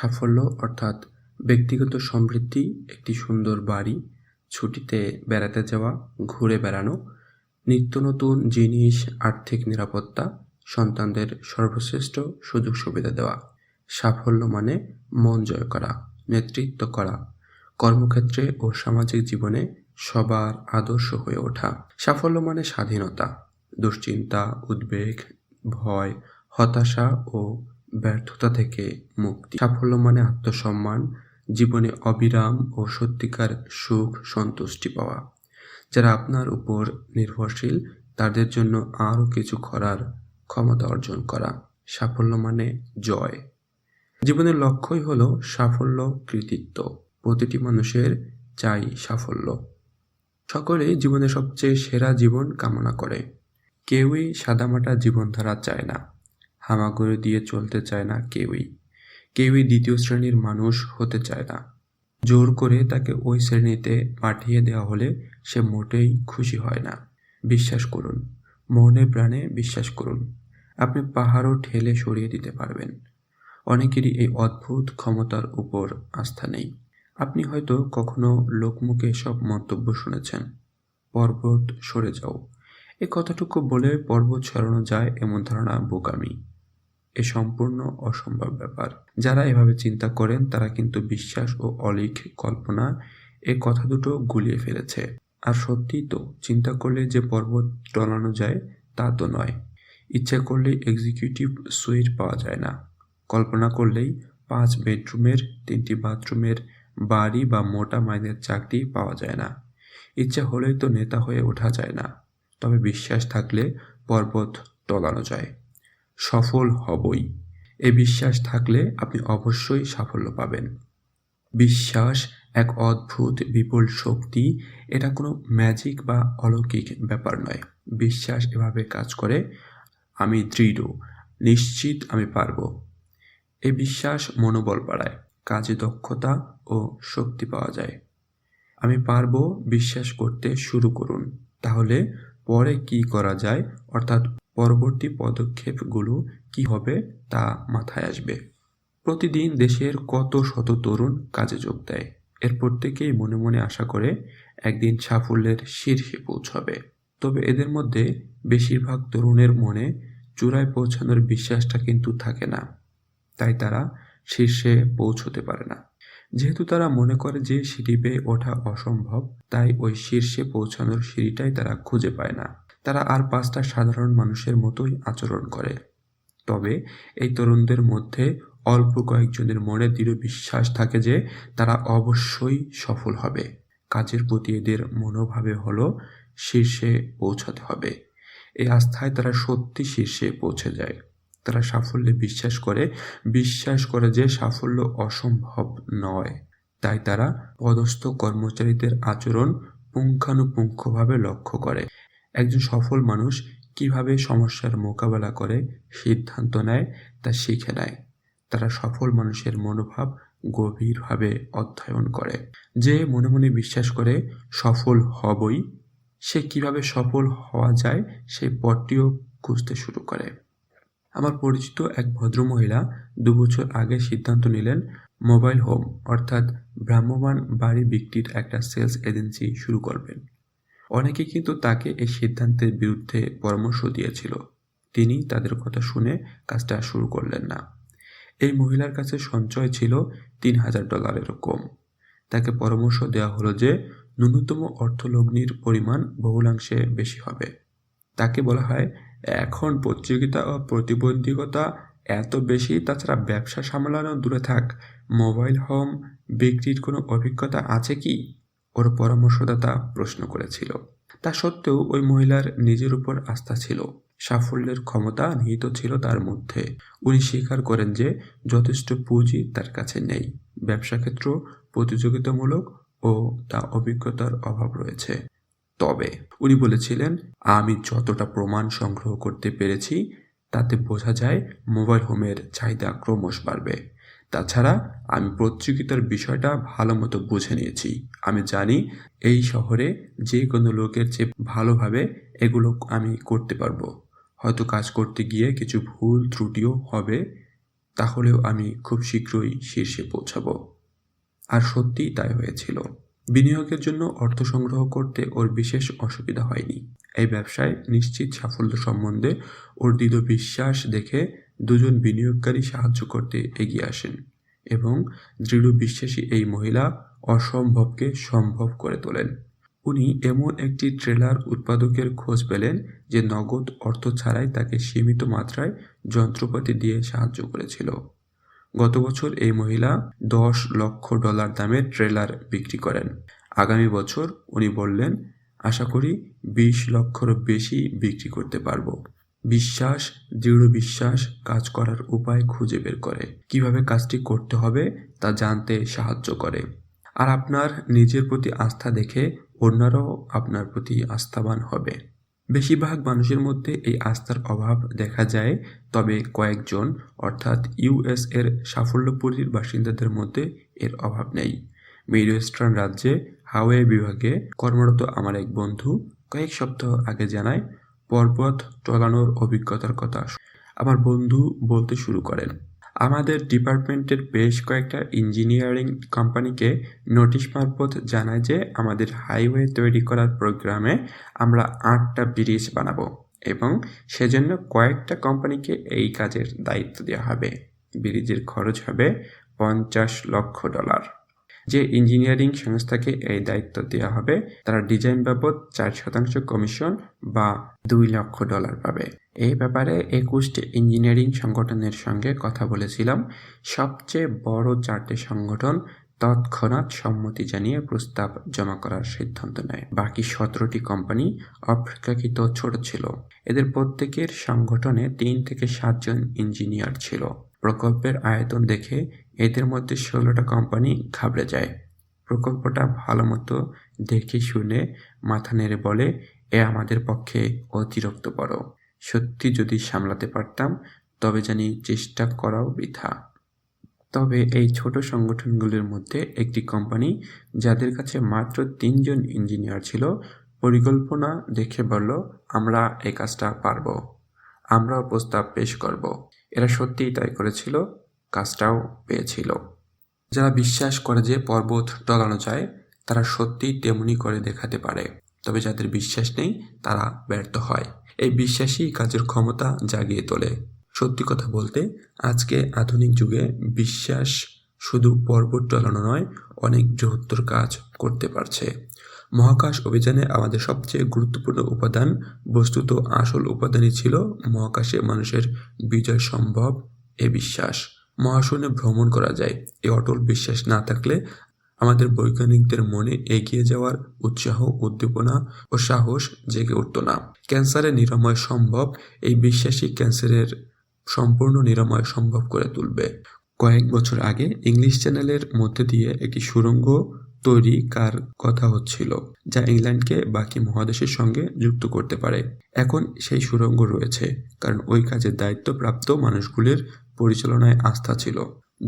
সাফল্য অর্থাৎ ব্যক্তিগত সমৃদ্ধি, একটি সুন্দর বাড়ি, ছুটিতে বেড়াতে যাওয়া, ঘুরে বেড়ানো, নিত্য নতুন জিনিস, আর্থিক নিরাপত্তা, সন্তানদের সর্বশ্রেষ্ঠ সুযোগ সুবিধা দেওয়া। সাফল্য মানে মন জয় করা, নেতৃত্ব করা, কর্মক্ষেত্রে ও সামাজিক জীবনে সবার আদর্শ হয়ে ওঠা। সাফল্য মানে স্বাধীনতা, দুশ্চিন্তা, উদ্বেগ, ভয়, হতাশা ও ব্যর্থতা থেকে মুক্তি। সাফল্য মানে আত্মসম্মান, জীবনে অবিরাম ও সত্যিকার সুখ সন্তুষ্টি পাওয়া। যারা আপনার উপর নির্ভরশীল তাদের জন্য আরও কিছু করার ক্ষমতা অর্জন করা। সাফল্য মানে জয়। জীবনের লক্ষ্যই হলো সাফল্য, কৃতিত্ব। প্রতিটি মানুষের চাই সাফল্য। সকলেই জীবনে সবচেয়ে সেরা জীবন কামনা করে। কেউই সাদামাটা জীবনধারা চায় না, হামাগুড়ি দিয়ে চলতে চায় না কেউই দ্বিতীয় শ্রেণীর মানুষ হতে চায় না। জোর করে তাকে ওই শ্রেণীতে পাঠিয়ে দেওয়া হলে সে মোটেই খুশি হয় না। বিশ্বাস করুন, মনে প্রাণে বিশ্বাস করুন, আপনি পাহাড়ও ঠেলে সরিয়ে দিতে পারবেন। অনেকেরই এই অদ্ভুত ক্ষমতার উপর আস্থা নেই। আপনি হয়তো কখনো লোকমুখে এসব মন্তব্য শুনেছেন, পর্বত সরে যাও। এ কথাটুকু বলে পর্বত সরানো যায় এমন ধারণা বোকামি। এ সম্পূর্ণ অসম্ভব ব্যাপার। যারা এভাবে চিন্তা করেন তারা কিন্তু বিশ্বাস ও অলীক কল্পনা এ কথা দুটো গুলিয়ে ফেলেছে। আর সত্যিই তো, চিন্তা করলে যে পর্বত টলানো যায় তা তো নয়। ইচ্ছে করলেই এক্সিকিউটিভ সুইট পাওয়া যায় না। কল্পনা করলেই 5 বেডরুমের 3টি বাথরুমের বাড়ি বা মোটা মাইনের চাকরি পাওয়া যায় না। ইচ্ছা হলেই তো নেতা হয়ে ওঠা যায় না। তবে বিশ্বাস থাকলে পর্বত টলানো যায়। সফল হবই, এ বিশ্বাস থাকলে আপনি অবশ্যই সাফল্য পাবেন। বিশ্বাস এক অদ্ভুত বিপুল শক্তি। এটা কোনো ম্যাজিক বা অলৌকিক ব্যাপার নয়। বিশ্বাস এভাবে কাজ করে, আমি দৃঢ়, নিশ্চিত আমি পারবো। এই বিশ্বাস মনোবল বাড়ায়, কাজে দক্ষতা ও শক্তি পাওয়া যায়। আমি পারবো বিশ্বাস করতে শুরু করুন, তাহলে পরে কি করা যায়, অর্থাৎ পরবর্তী পদক্ষেপগুলো কি হবে তা মাথায় আসবে। প্রতিদিন দেশের কত শত তরুণ কাজে যোগ দেয়। এর প্রত্যেকেই মনে মনে আশা করে একদিন সাফল্যের শীর্ষে পৌঁছাবে। তবে এদের মধ্যে বেশিরভাগ তরুণের মনে চূড়ায় পৌঁছানোর বিশ্বাসটা কিন্তু থাকে না। তাই তারা শীর্ষে পৌঁছতে পারে না। যেহেতু তারা মনে করে যে সিঁড়ি বেয়ে ওঠা অসম্ভব, তাই ওই শীর্ষে পৌঁছানোর সিঁড়িটাই তারা খুঁজে পায় না। তারা আর 5টা সাধারণ মানুষের মতোই আচরণ করে। তবে এই তরুণদের মধ্যে অল্প কয়েকজনের মনে দৃঢ় বিশ্বাস থাকে যে তারা অবশ্যই সফল হবে। কাজের প্রতি এদের মনোভাবে হলো শীর্ষে পৌঁছাতে হবে। এই আস্থায় তারা সত্যি শীর্ষে পৌঁছে যায়। তারা সাফল্যে বিশ্বাস করে যে সাফল্য অসম্ভব নয়। তাই তারা পদস্থ কর্মচারীদের আচরণ পুঙ্খানুপুঙ্খভাবে লক্ষ্য করে। একজন সফল মানুষ কিভাবে সমস্যার মোকাবেলা করে, সিদ্ধান্ত নেয়, তা শিখে নেয়। তারা সফল মানুষের মনোভাব গভীরভাবে অধ্যয়ন করে। যে মনে মনে বিশ্বাস করে সফল হবই, সে কিভাবে সফল হওয়া যায় সেই পথটিও খুঁজতে শুরু করে। আমার পরিচিত এক ভদ্রমহিলা 2 বছর আগে সিদ্ধান্ত নিলেন মোবাইল হোম অর্থাৎ ভ্রাম্যমাণ বাড়ি বিক্রির একটা সেলস এজেন্সি শুরু করবেন। অনেকে কিন্তু তাকে এই সিদ্ধান্তের বিরুদ্ধে পরামর্শ দিয়েছিল। তিনি তাদের কথা শুনে কাজটা শুরু করলেন না। এই মহিলার কাছে সঞ্চয় ছিল $3000 কম। তাকে পরামর্শ দেওয়া হলো যে ন্যূনতম অর্থলগ্নির পরিমাণ বহুলাংশে বেশি হবে। তাকে বলা হয়, এখন প্রতিযোগিতা ও প্রতিবন্ধকতা এত বেশি, তাছাড়া ব্যবসা সামলানো দূরে থাক, মোবাইল হোম বিক্রির কোনো অভিজ্ঞতা আছে কি? ওর পরামর্শদাতা প্রশ্ন করেছিল। তা সত্ত্বেও ওই মহিলার নিজের উপর আস্থা ছিল। সাফল্যের ক্ষমতা নিহিত ছিল তার মধ্যে। উনি স্বীকার করেন যে যথেষ্ট পুঁজি তার কাছে নেই, ব্যবসা ক্ষেত্র প্রতিযোগিতামূলক ও তা অভিজ্ঞতার অভাব রয়েছে। তবে উনি বলেছিলেন, আমি যতটা প্রমাণ সংগ্রহ করতে পেরেছি তাতে বোঝা যায় মোবাইল হোমের চাহিদা ক্রমশ বাড়বে। তাছাড়া আমি প্রতিযোগিতার বিষয়টা ভালো মতো বুঝে নিয়েছি। আমি জানি এই শহরে যে কোনো লোকের চেয়ে ভালোভাবে এগুলো আমি করতে পারবো। হয়তো কাজ করতে গিয়ে কিছু ভুল ত্রুটিও হবে, তাহলেও আমি খুব শীঘ্রই শীর্ষে পৌঁছাবো। আর সত্যিই তাই হয়েছিল। বিনিয়োগের জন্য অর্থ সংগ্রহ করতে ওর বিশেষ অসুবিধা হয়নি। এই ব্যবসায় নিশ্চিত সাফল্য সম্বন্ধে ওর দৃঢ় বিশ্বাস দেখে দুজন বিনিয়োগকারী সাহায্য করতে এগিয়ে আসেন এবং দৃঢ় বিশ্বাসী এই মহিলা অসম্ভবকে সম্ভব করে তোলেন। উনি এমন একটি ট্রেলার উৎপাদকের খোঁজ পেলেন যে নগদ অর্থ ছাড়াই তাকে সীমিত মাত্রায় যন্ত্রপাতি দিয়ে সাহায্য করেছিল। গত বছর এই মহিলা $10 লক্ষ দামের ট্রেলার বিক্রি করেন। আগামী বছর উনি বললেন, আশা করি 20 লক্ষেরও বেশি বিক্রি করতে পারবো। বিশ্বাস, দৃঢ় বিশ্বাস কাজ করার উপায় খুঁজে বের করে, কিভাবে কাজটি করতে হবে তা জানতে সাহায্য করে। আর আপনার নিজের প্রতি আস্থা দেখে অন্যরাও আপনার প্রতি আস্থাবান হবে। বেশিরভাগ মানুষের মধ্যে এই আস্থার অভাব দেখা যায়, তবে কয়েকজন অর্থাৎ ইউএস এর সাফল্যপুরীর বাসিন্দাদের মধ্যে এর অভাব নেই। মিড ওয়েস্টার্ন রাজ্যে হাওয়াই বিভাগে কর্মরত আমার এক বন্ধু কয়েক সপ্তাহ আগে জানায় পর্বত টলানোর অভিজ্ঞতার কথা। আমার বন্ধু বলতে শুরু করেন, আমাদের ডিপার্টমেন্টের বেশ কয়েকটা ইঞ্জিনিয়ারিং কোম্পানিকে নোটিশ মারফত জানায় যে আমাদের হাইওয়ে তৈরি করার প্রোগ্রামে আমরা 8টা ব্রিজ বানাবো এবং সেজন্য কয়েকটা কোম্পানিকে এই কাজের দায়িত্ব দেওয়া হবে। ব্রিজের খরচ হবে $50 লক্ষ। যে ইঞ্জিনিয়ারিং সংস্থাকে এই দায়িত্ব দেওয়া হবে তারা ডিজাইন বাবদ 4% কমিশন বা $2 লক্ষ পাবে। এই ব্যাপারে 21টি ইঞ্জিনিয়ারিং সংগঠনের সঙ্গে কথা বলেছিলাম। সবচেয়ে বড় 4টে সংগঠন তৎক্ষণাৎ সম্মতি জানিয়ে প্রস্তাব জমা করার সিদ্ধান্ত নেয়। বাকি 17টি কোম্পানি অপেক্ষাকৃত ছোট ছিল। এদের প্রত্যেকের সংগঠনে 3 থেকে 7 জন ইঞ্জিনিয়ার ছিল। প্রকল্পের আয়তন দেখে এদের মধ্যে 16টা কোম্পানি ঘাবড়ে যায়। প্রকল্পটা ভালো মতো দেখে শুনে মাথা নেড়ে বলে, এ আমাদের পক্ষে অতিরিক্ত বড়। সত্যি যদি সামলাতে পারতাম তবে জানি চেষ্টা করাও বৃথা। তবে এই ছোট সংগঠনগুলির মধ্যে একটি কোম্পানি, যাদের কাছে মাত্র 3 জন ইঞ্জিনিয়ার ছিল, পরিকল্পনা দেখে বলল, আমরা এই কাজটা পারবো, আমরাও প্রস্তাব পেশ করব। এরা সত্যিই তাই করেছিল, কাজটাও পেয়েছিল। যারা বিশ্বাস করে যে পর্বত টলানো যায় তারা সত্যিই তেমনি করে দেখাতে পারে, তবে যাদের বিশ্বাস নেই তারা ব্যর্থ হয়। এই বিশ্বাসই কাজের ক্ষমতা জাগিয়ে তোলে। সত্যি কথা বলতে আজকে আধুনিক যুগে বিশ্বাস শুধু পর্বত টলানো নয়, অনেক বৃহত্তর কাজ করতে পারছে। মহাকাশ অভিযানে আমাদের সবচেয়ে গুরুত্বপূর্ণ উপাদান, বস্তুত আসল উপাদানই ছিল মহাকাশে মানুষের বিজয় সম্ভব এ বিশ্বাস। মহাশূন্যে ভ্রমণ করা যায়, এই অটল বিশ্বাস না থাকলে আমাদের বৈজ্ঞানিকদের মনে এগিয়ে যাওয়ার উৎসাহ, উদ্দীপনা ও সাহস জেগে উঠত না। ক্যান্সারের নিরাময় সম্ভব, এই বিশ্বাসই ক্যান্সারের সম্পূর্ণ নিরাময় সম্ভব করে তুলবে। কয়েক বছর আগে ইংলিশ চ্যানেলের মধ্যে দিয়ে একটি সুড়ঙ্গ তৈরি কার কথা হচ্ছিল, যা ইংল্যান্ডকে বাকি মহাদেশের সঙ্গে যুক্ত করতে পারে। এখন সেই সুড়ঙ্গ রয়েছে, কারণ ওই কাজের দায়িত্বপ্রাপ্ত মানুষগুলির পরিচালনায় আস্থা ছিল।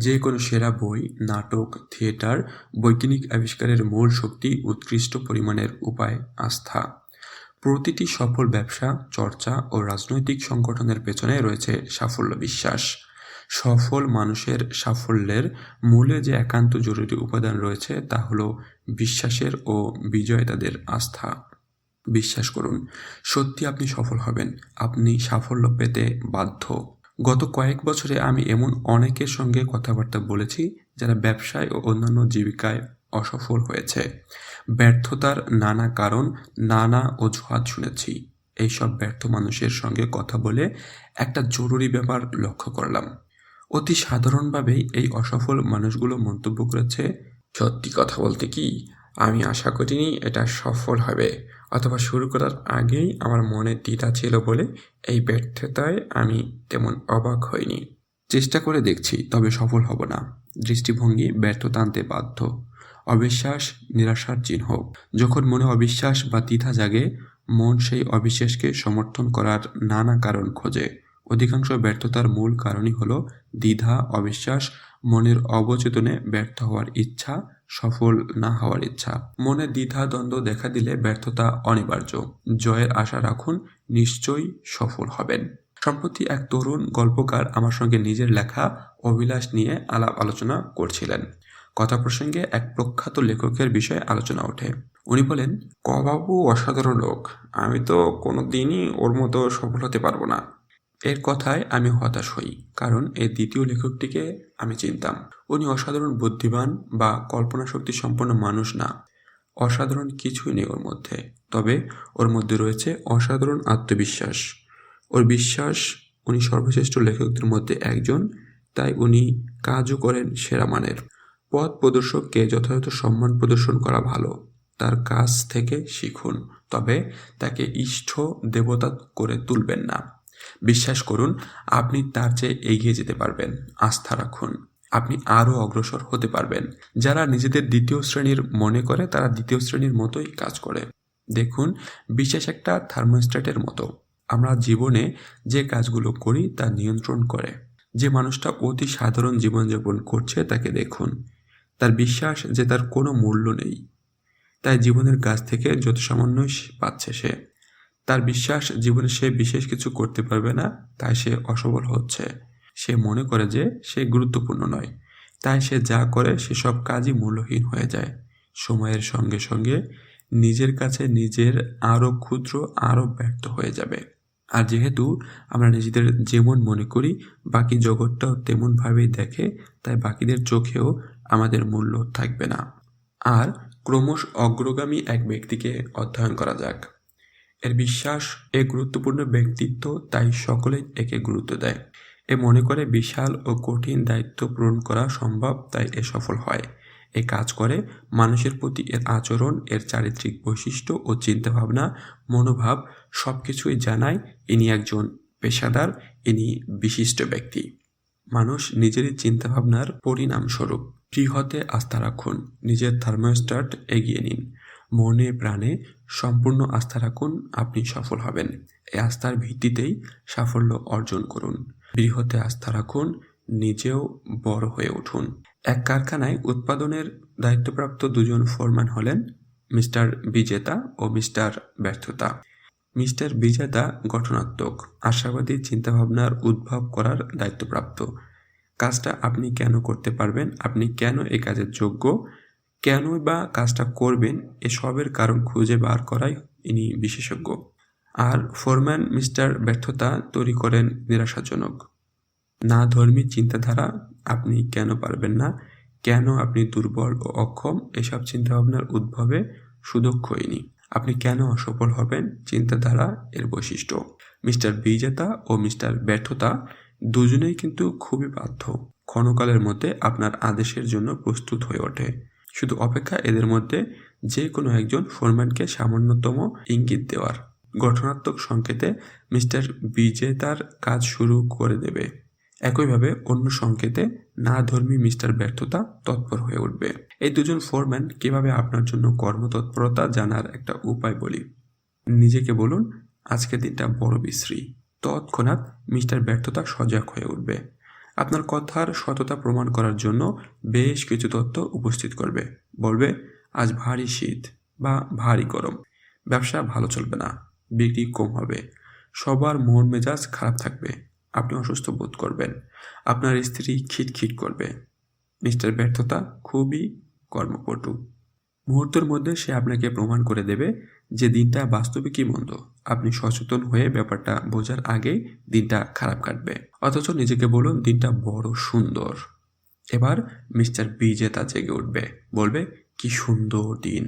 যে কোনো সেরা বই, নাটক, থিয়েটার, বৈজ্ঞানিক আবিষ্কারের মূল শক্তি উৎকৃষ্ট পরিমাণের উপায়, আস্থা। প্রতিটি সফল ব্যবসা, চর্চা ও রাজনৈতিক সংগঠনের পেছনে রয়েছে সাফল্য বিশ্বাস। সফল মানুষের সাফল্যের মূলে যে একান্ত জরুরি উপাদান রয়েছে তা হলো বিশ্বাসের ও বিজয়ীদের আস্থা। বিশ্বাস করুন, সত্যি আপনি সফল হবেন, আপনি সাফল্য পেতে বাধ্য। গত কয়েক বছরে আমি এমন অনেকের সঙ্গে কথাবার্তা বলেছি যারা ব্যবসায় ও অন্যান্য জীবিকায় অসফল হয়েছে। ব্যর্থতার নানা কারণ, নানা অজুহাত শুনেছি। এইসব ব্যর্থ মানুষের সঙ্গে কথা বলে একটা জরুরি ব্যাপার লক্ষ্য করলাম। অতি সাধারণভাবেই এই অসফল মানুষগুলো মন্তব্য করেছে, সত্যি কথা বলতে কি, আমি আশা করিনি এটা সফল হবে, অথবা শুরু করার আগেই আমার মনে দ্বিধা ছিল বলে এই ব্যর্থতায় আমি তেমন অবাক হইনি। চেষ্টা করে দেখছি, তবে সফল হব না। দৃষ্টিভঙ্গি ব্যর্থতা আনতে বাধ্য। অবিশ্বাস নিরাশার চিহ্ন। যখন মনে অবিশ্বাস বা দ্বিধা জাগে, মন সেই অবিশ্বাসকে সমর্থন করার নানা কারণ খোঁজে। অধিকাংশ ব্যর্থতার মূল কারণই হলো দ্বিধা, অবিশ্বাস, মনের অবচেতনে ব্যর্থ হওয়ার ইচ্ছা, সফল না হওয়ার ইচ্ছা। মনে দ্বিধা দ্বন্দ্ব দেখা দিলে ব্যর্থতা অনিবার্য। জয়ের আশা রাখুন, নিশ্চয়ই সফল হবেন। সম্প্রতি এক তরুণ গল্পকার আমার সঙ্গে নিজের লেখা অভিলাষ নিয়ে আলাপ আলোচনা করছিলেন। কথা প্রসঙ্গে এক প্রখ্যাত লেখকের বিষয়ে আলোচনা ওঠে। উনি বলেন, বাবু অসাধারণ লোক, আমি তো কোনোদিনই ওর মতো সফল হতে পারবো না। এর কথায় আমি হতাশ হই, কারণ এই দ্বিতীয় লেখকটিকে আমি চিনতাম। উনি অসাধারণ বুদ্ধিমান বা কল্পনা শক্তি সম্পন্ন মানুষ না। অসাধারণ কিছুই নেই ওর মধ্যে, তবে ওর মধ্যে রয়েছে অসাধারণ আত্মবিশ্বাস। ওর বিশ্বাস উনি সর্বশ্রেষ্ঠ লেখকদের মধ্যে একজন, তাই উনি কাজও করেন সেরা মানের। পথ প্রদর্শককে যথাযথ সম্মান প্রদর্শন করা ভালো, তার কাছ থেকে শিখুন, তবে তাকে ইষ্ট দেবতা করে তুলবেন না। বিশ্বাস করুন, আপনি তার চেয়ে এগিয়ে যেতে পারবেন। আস্থা রাখুন, আপনি আরও অগ্রসর হতে পারবেন। যারা নিজেদের দ্বিতীয় শ্রেণীর মনে করে তারা দ্বিতীয় শ্রেণীর মতোই কাজ করে। দেখুন, বিশ্বাস একটা থার্মোস্ট্যাটের মতো। আমরা জীবনে যে কাজগুলো করি তা নিয়ন্ত্রণ করে। যে মানুষটা অতি সাধারণ জীবনযাপন করছে তাকে দেখুন, তার বিশ্বাস যে তার কোনো মূল্য নেই, তাই জীবনের কাছ থেকে যত সামান্যই পাচ্ছে সে। তার বিশ্বাস জীবনে সে বিশেষ কিছু করতে পারবে না, তাই সে অসফল হচ্ছে। সে মনে করে যে সে গুরুত্বপূর্ণ নয়, তাই সে যা করে সেসব কাজই মূল্যহীন হয়ে যায়। সময়ের সঙ্গে সঙ্গে নিজের কাছে নিজের আরও ক্ষুদ্র আরও ব্যর্থ হয়ে যাবে। আর যেহেতু আমরা নিজেদের যেমন মনে করি বাকি জগৎটাও তেমনভাবেই দেখে, তাই বাকিদের চোখেও আমাদের মূল্য থাকবে না। আর ক্রমশ অগ্রগামী এক ব্যক্তিকে অধ্যয়ন করা যাক। এর বিশ্বাস এ গুরুত্বপূর্ণ ব্যক্তিত্ব, তাই সকলেই একে গুরুত্ব দেয়। এ মনে করে বিশাল ও কঠিন দায়িত্ব পূরণ করা সম্ভব, তাই এ সফল হয়। এ কাজ করে মানুষের প্রতি এর আচরণ, এর চারিত্রিক বৈশিষ্ট্য ও চিন্তাভাবনা, মনোভাব সবকিছুই জানায় ইনি একজন পেশাদার, ইনি বিশিষ্ট ব্যক্তি। মানুষ নিজেরই চিন্তাভাবনার পরিণামস্বরূপ। বৃহতে আস্থা রাখুন, নিজের থার্মোস্ট্যাট এগিয়ে নিন। মনে প্রাণে সম্পূর্ণ আস্থা রাখুন, আপনি সফল হবেন। এই আস্থার ভিত্তিতেই সাফল্য অর্জন করুন। বৃহতে আস্থা রাখুন, নিজেও বড় হয়ে উঠুন। এক কারখানায় উৎপাদনের দায়িত্বপ্রাপ্ত দুজন ফোরম্যান হলেন মিস্টার বিজেতা ও মিস্টার ব্যর্থতা। মিস্টার বিজেতা গঠনাত্মক, আশাবাদী চিন্তাভাবনার উদ্ভব করার দায়িত্বপ্রাপ্ত। কাজটা আপনি কেন করতে পারবেন, আপনি কেন এই কাজের যোগ্য, কেনই বা কাজটা করবেন, এসবের কারণ খুঁজে বার করাই ইনি বিশেষজ্ঞ। আর ফোরম্যান মিস্টার ব্যর্থতা তৈরি করেন নিরাশাজনক, না ধর্মী চিন্তাধারা। আপনি কেন পারবেন না, কেন আপনি দুর্বল ও অক্ষম, এসব চিন্তাভাবনার উদ্ভবে সুদক্ষ ইনি। আপনি কেন অসফল হবেন, চিন্তাধারা এর বৈশিষ্ট্য। মিস্টার বিজেতা ও মিস্টার ব্যর্থতা দুজনেই কিন্তু খুবই বাধ্য। ক্ষণকালের মধ্যে আপনার আদেশের জন্য প্রস্তুত হয়ে ওঠে। শুধু অপেক্ষা এদের মধ্যে যে কোনো একজন ফোরম্যানকে সামান্যতম ইঙ্গিত দেওয়ার। গঠনাত্মক সংকেতে মিস্টার বিজেতার কাজ শুরু করে দেবে। একইভাবে অন্য সংকেতে না ধর্মী মিস্টার ব্যর্থতা তৎপর হয়ে উঠবে। এই দুজন ফোরম্যান কিভাবে আপনার জন্য কর্মতৎপরতা জানার একটা উপায় বলি। নিজেকে বলুন, আজকের দিনটা বড় বিশ্রী। তৎক্ষণাৎ মিস্টার ব্যর্থতা সজাগ হয়ে উঠবে। আপনার কথার সততা প্রমাণ করার জন্য বেশ কিছু তথ্য উপস্থিত করবে। বলবে, আজ ভারী শীত বা ভারী গরম, ব্যবসা ভালো চলবে না, বিক্রি কম হবে, সবার মন মেজাজ খারাপ থাকবে, আপনি অসুস্থ বোধ করবেন, আপনার স্ত্রী খিটখিট করবে। মিস্টার ব্যর্থতা খুবই কর্মপটু। মুহূর্তের মধ্যে সে আপনাকে প্রমাণ করে দেবে যে দিনটা বাস্তবিকই মন্দ। আপনি সচেতন হয়ে ব্যাপারটা বোঝার আগেই দিনটা খারাপ কাটবে। অথচ নিজেকে বলুন, দিনটা বড় সুন্দর। এবার মিস্টার বিজেতা জেগে উঠবে, বলবে, কি সুন্দর দিন,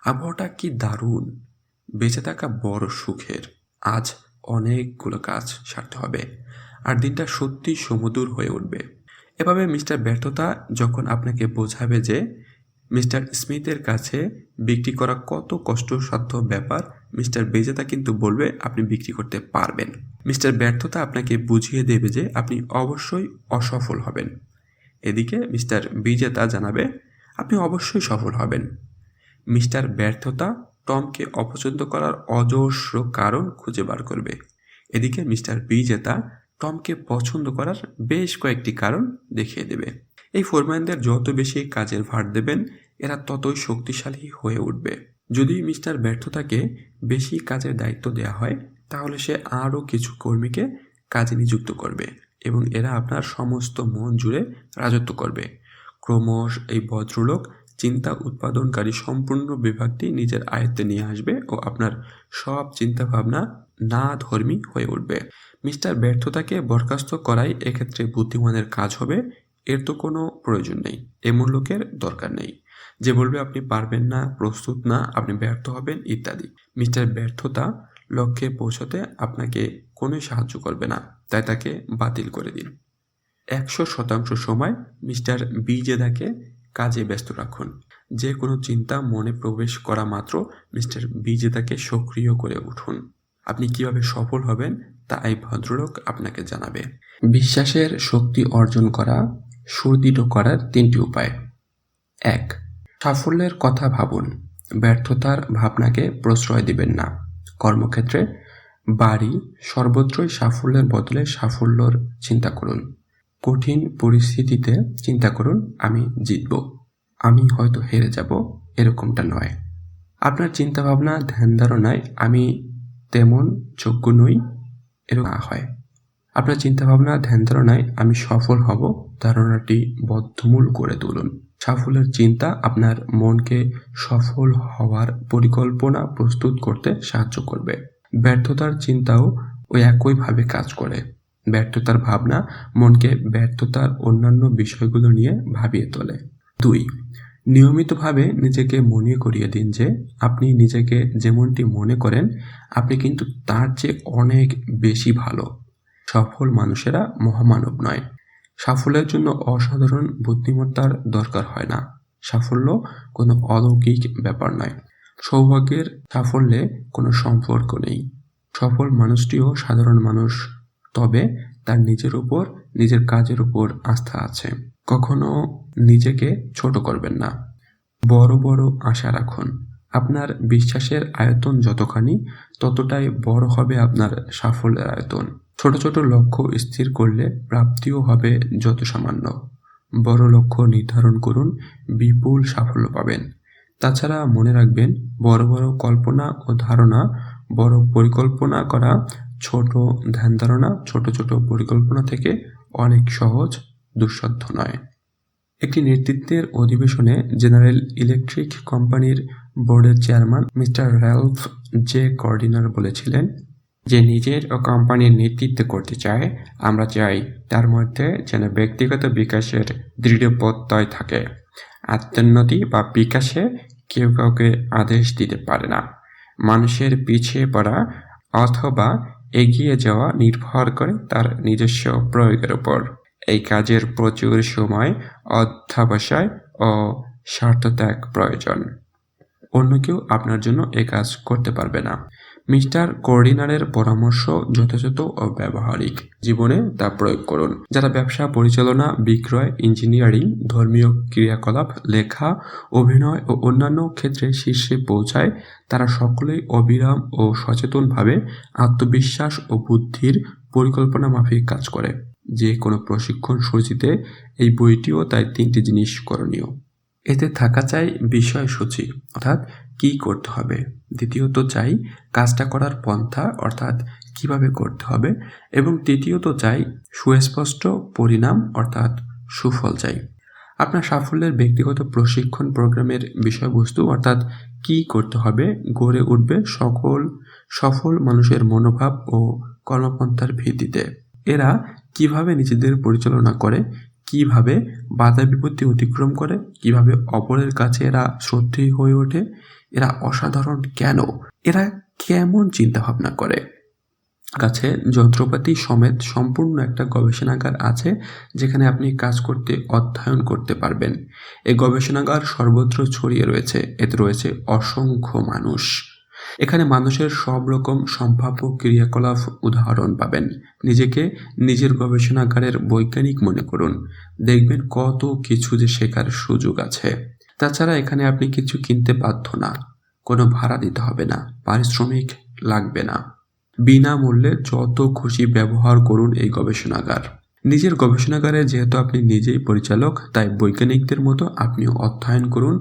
আবহাওয়াটা কি দারুণ, বেঁচে থাকা বড় সুখের, আজ অনেকগুলো কাজ সারতে হবে, আর দিনটা সত্যি সুমধুর হয়ে উঠবে। এভাবে মিস্টার ব্যর্থতা যখন আপনাকে বোঝাবে যে মিস্টার স্মিথের কাছে বিক্রি করা কত কষ্টসাধ্য ব্যাপার, মিস্টার বিজেতা কিন্তু বলবে আপনি বিক্রি করতে পারবেন। মিস্টার ব্যর্থতা আপনাকে বুঝিয়ে দেবে যে আপনি অবশ্যই অসফল হবেন। এদিকে মিস্টার বিজেতা জানাবে আপনি অবশ্যই সফল হবেন। মিস্টার ব্যর্থতা টমকে অপছন্দ করার অজস্র কারণ খুঁজে বার করবে। এদিকে মিস্টার বিজেতা টমকে পছন্দ করার বেশ কয়েকটি কারণ দেখিয়ে দেবে। এই ফোরম্যানদের যত বেশি কাজের ভার দেবেন, এরা ততই শক্তিশালী হয়ে উঠবে। যদি মিস্টার ব্যর্থতাকে বেশি কাজের দায়িত্ব দেওয়া হয়, তাহলে সে আরও কিছু কর্মীকে কাজে নিযুক্ত করবে এবং এরা আপনার সমস্ত মন জুড়ে রাজত্ব করবে। ক্রমশ এই ভদ্রলোক চিন্তা উৎপাদনকারী সম্পূর্ণ বিভাগটি নিজের আয়ত্তে নিয়ে আসবে ও আপনার সব চিন্তাভাবনা না ধর্মী হয়ে উঠবে। মিস্টার ব্যর্থতাকে বরখাস্ত করাই এক্ষেত্রে বুদ্ধিমানের কাজ হবে। এর তো কোনো প্রয়োজন নেই, এমন লোকের দরকার নেই যে বলবে আপনি পারবেন না, প্রস্তুত না, আপনি ব্যর্থ হবেন ইত্যাদি। মিস্টার ব্যর্থতা লক্ষ্যে পৌঁছতে আপনাকে কোনোই সাহায্য করবে না, তাই তাকে বাতিল করে দিন। 100% সময় মিস্টার বিজেদাকে কাজে ব্যস্ত রাখুন। যে কোনো চিন্তা মনে প্রবেশ করা মাত্র মিস্টার বিজেদাকে সক্রিয় করে উঠুন। আপনি কিভাবে সফল হবেন তা এই ভদ্রলোক আপনাকে জানাবে। বিশ্বাসের শক্তি অর্জন করা, সুদৃঢ় করার 3টি উপায়। 1. সাফল্যের কথা ভাবুন, ব্যর্থতার ভাবনাকে প্রশ্রয় দিবেন না। কর্মক্ষেত্রে, বাড়ি, সর্বত্রই সাফল্যের বদলে সাফল্যর চিন্তা করুন। কঠিন পরিস্থিতিতে চিন্তা করুন আমি জিতব, আমি হয়তো হেরে যাব, এরকমটা নয়। আপনার চিন্তাভাবনা ধ্যান ধারণায় আমি তেমন যোগ্য নই এরকম না হয়। আপনার চিন্তাভাবনা ধ্যান ধারণায় আমি সফল হব ধারণাটি বদ্ধমূল করে তুলুন। সাফল্যের চিন্তা আপনার মনকে সফল হওয়ার পরিকল্পনা প্রস্তুত করতে সাহায্য করবে। ব্যর্থতার চিন্তাও ওই একইভাবে কাজ করে। ব্যর্থতার ভাবনা মনকে ব্যর্থতার অন্যান্য বিষয়গুলো নিয়ে ভাবিয়ে তোলে। 2. নিয়মিতভাবে নিজেকে মনে করিয়ে দিন যে আপনি নিজেকে যেমনটি মনে করেন আপনি কিন্তু তার চেয়ে অনেক বেশি ভালো। সফল মানুষেরা মহামানব নয়। সাফল্যের জন্য অসাধারণ বুদ্ধিমত্তার দরকার হয় না। সাফল্য কোনো অলৌকিক ব্যাপার নয়। সৌভাগ্যের সাফল্যে কোনো সম্পর্ক নেই। সফল মানুষটিও সাধারণ মানুষ, তবে তার নিজের উপর, নিজের কাজের উপর আস্থা আছে। কখনো নিজেকে ছোট করবেন না, বড় বড় আশা রাখুন। আপনার বিশ্বাসের আয়তন যতখানি ততটাই বড় হবে আপনার সাফল্যের আয়তন। ছোট ছোট লক্ষ্য স্থির করলে প্রাপ্তিও হবে যত সামান্য। বড় লক্ষ্য নির্ধারণ করুন, বিপুল সাফল্য পাবেন। তাছাড়া মনে রাখবেন, বড় বড় কল্পনা ও ধারণা, বড় পরিকল্পনা করা ছোট ধ্যান ধারণা ছোট ছোট পরিকল্পনা থেকে অনেক সহজ, দুঃসাধ্য নয়। একটি নেতৃত্বের অধিবেশনে জেনারেল ইলেকট্রিক কোম্পানির বোর্ডের চেয়ারম্যান মিস্টার র্যালফ জে কর্ডিনার বলেছিলেন, যে নিজের ও কোম্পানির নেতৃত্ব করতে চায়, আমরা চাই তার মধ্যে যেন ব্যক্তিগত বিকাশের দৃঢ় প্রত্যয় থাকে। আত্মোন্নতি বা বিকাশে কেউ কাউকে আদেশ দিতে পারে না। মানুষের পিছিয়ে পড়া অথবা এগিয়ে যাওয়া নির্ভর করে তার নিজস্ব প্রয়োগের উপর। এই কাজের প্রচুর সময়, অধ্যবসায় ও স্বার্থত্যাগ প্রয়োজন। অন্য কেউ আপনার জন্য এ কাজ করতে পারবে না। মিস্টার কর্ডিনারের পরামর্শ যথাযথ ও ব্যবহারিক। জীবনে তা প্রয়োগ করুন। যারা ব্যবসা পরিচালনা, বিক্রয়, ইঞ্জিনিয়ারিং, ধর্মীয় ক্রিয়াকলাপ, লেখা, অভিনয় ও অন্যান্য ক্ষেত্রে শীর্ষে পৌঁছায়, তারা সকলেই অবিরাম ও সচেতনভাবে আত্মবিশ্বাস ও বুদ্ধির পরিকল্পনা মাফিক কাজ করে। যে কোনো প্রশিক্ষণ সূচিতে এই বইটিও তাই 3টি জিনিস করণীয়। এতে থাকা চাই বিষয়সূচি, অর্থাৎ কি করতে হবে। দ্বিতীয়ত চাই কাজটা করার পন্থা, অর্থাৎ কিভাবে করতে হবে। এবং তৃতীয়ত চাই সুস্পষ্ট পরিণাম, অর্থাৎ সুফল চাই। আপনার সাফল্যের ব্যক্তিগত প্রশিক্ষণ প্রোগ্রামের বিষয়বস্তু, অর্থাৎ কি করতে হবে, গড়ে উঠবে সকল সফল মানুষের মনোভাব ও কর্মপন্থার ভিত্তিতে। এরা কিভাবে নিজেদের পরিচালনা করে, কিভাবে বাধা বিপত্তি অতিক্রম করে, কিভাবে অপরের কাছে এরা শ্রদ্ধেয় হয়ে ওঠে, এরা অসাধারণ কেন, এরা কেমন চিন্তা ভাবনা করে। কাছে যন্ত্রপাতি সমেত সম্পূর্ণ একটা গবেষণাগার আছে যেখানে আপনি কাজ করতে, অধ্যয়ন করতে পারবেন। এই গবেষণাগার সর্বত্র ছড়িয়ে রয়েছে। এতে রয়েছে অসংখ্য মানুষ। এখানে মানুষের সব রকম সম্ভাব্য ক্রিয়াকলাপ উদাহরণ পাবেন। নিজেকে নিজের গবেষণাগারের বৈজ্ঞানিক মনে করুন, দেখবেন কত কিছু যে শেখার সুযোগ আছে। তাছাড়া এখানে আপনি কিছু কিনতে বাধ্য না, কোনো ভাড়া দিতে হবে না, পারিশ্রমিক লাগবে না। বিনামূল্যে যত খুশি ব্যবহার করুন এই গবেষণাগার। নিজের গবেষণাগারে যেহেতু আপনি নিজেই পরিচালক, তাই বৈজ্ঞানিকদের মতো আপনিও অধ্যয়ন করুন,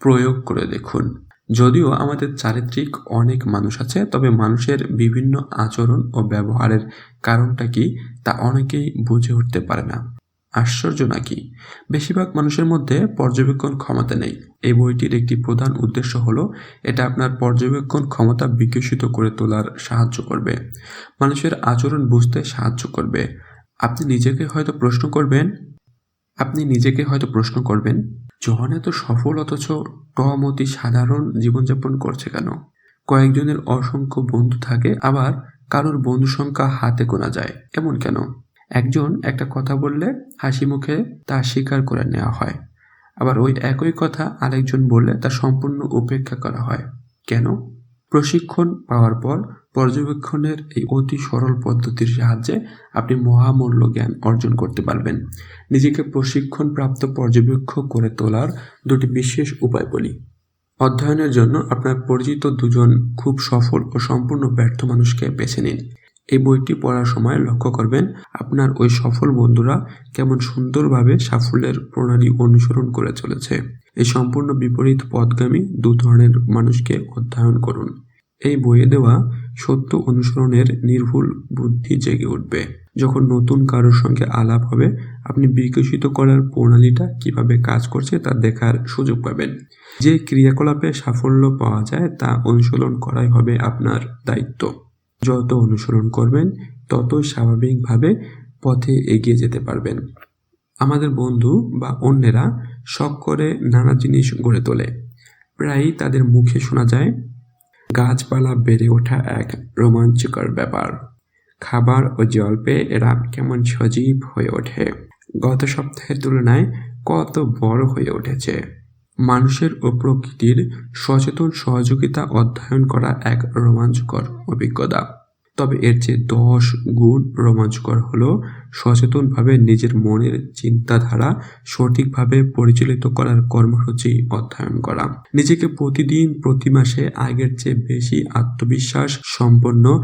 প্রয়োগ করে দেখুন। যদিও আমাদের চারিত্রিক অনেক মানুষ আছে, তবে মানুষের বিভিন্ন আচরণ ও ব্যবহারের কারণটা কি তা অনেকেই বুঝে উঠতে পারে না। আশ্চর্য নাকি? বেশিরভাগ মানুষের মধ্যে পর্যবেক্ষণ ক্ষমতা নেই। এই বইটির একটি প্রধান উদ্দেশ্য হলো এটা আপনার পর্যবেক্ষণ ক্ষমতা বিকশিত করে তোলার সাহায্য করবে, মানুষের আচরণ বুঝতে সাহায্য করবে। আপনি নিজেকে হয়তো প্রশ্ন করবেন, জন এত সফল অথচ টম অতি সাধারণ জীবনযাপন করছে কেন? কয়েকজনের অসংখ্য বন্ধু থাকে, আবার কারোর বন্ধু সংখ্যা হাতে গোনা যায়, এমন কেন? একজন একটা কথা বললে হাসি মুখে তা স্বীকার করে নেওয়া হয়, আবার ওই একই কথা আরেকজন বললে তা সম্পূর্ণ উপেক্ষা করা হয়। কেন? প্রশিক্ষণ পাওয়ার পর পর্যবেক্ষণের এই অতি সরল পদ্ধতির সাহায্যে আপনি মহামূল্য জ্ঞান অর্জন করতে পারবেন। নিজেকে প্রশিক্ষণপ্রাপ্ত পর্যবেক্ষক করে তোলার দুটি বিশেষ উপায় বলি। অধ্যয়নের জন্য আপনার পরিচিত দুজন খুব সফল ও সম্পূর্ণ ব্যর্থ মানুষকে বেছে নিন। এই বইটি পড়ার সময় লক্ষ্য করবেন আপনার ওই সফল বন্ধুরা কেমন সুন্দরভাবে সাফল্যের প্রণালী অনুসরণ করে চলেছে। এই সম্পূর্ণ বিপরীত পথগামী দু ধরনের মানুষকে অধ্যয়ন করুন। এই বইয়ে দেওয়া সত্য অনুসরণের নির্ভুল বুদ্ধি জেগে উঠবে। যখন নতুন কারোর সঙ্গে আলাপ হবে, আপনি বিকশিত করার প্রণালীটা কিভাবে কাজ করছে তা দেখার সুযোগ পাবেন। যে ক্রিয়াকলাপে সাফল্য পাওয়া যায় তা অনুসরণ করাই হবে আপনার দায়িত্ব। যত অনুসরণ করবেন ততই স্বাভাবিকভাবে পথে এগিয়ে যেতে পারবেন। আমাদের বন্ধু বা অন্যেরা শখ করে নানা জিনিস গড়ে তোলে। প্রায়ই তাদের মুখে শোনা যায়, গাছপালা বেড়ে ওঠা এক রোমাঞ্চকর ব্যাপার। খাবার ও জল পেয়ে এরা কেমন সজীব হয়ে ওঠে। গত সপ্তাহের তুলনায় কত বড় হয়ে উঠেছে। মানুষের ও প্রকৃতির সচেতন সহযোগিতা অধ্যয়ন করা এক রোমাঞ্চকর অভিজ্ঞতা। তবে এর চেয়ে 10 গুণ রোমাঞ্চকর হলো সচেতনভাবে নিজের মনের চিন্তাধারা সঠিকভাবে পরিচালিত করার কর্মসূচি অধ্যয়ন করা। নিজেকে প্রতিদিন প্রতি মাসে আগের চেয়ে বেশি আত্মবিশ্বাস সম্পন্ন,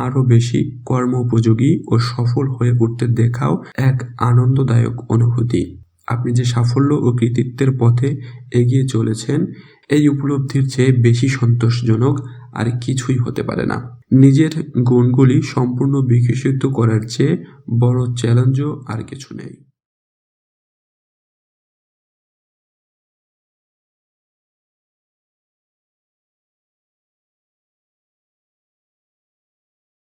আরও বেশি কর্ম উপযোগী ও সফল হয়ে উঠতে দেখাও এক আনন্দদায়ক অনুভূতি। আপনি যে সাফল্য ও কৃতিত্বের পথে এগিয়ে চলেছেন, এই উপলব্ধির চেয়ে বেশি সন্তোষজনক আর কিছুই হতে পারে না। নিজের গুণগুলি সম্পূর্ণ বিকশিত করার চেয়ে বড় চ্যালেঞ্জও আর কিছু নেই।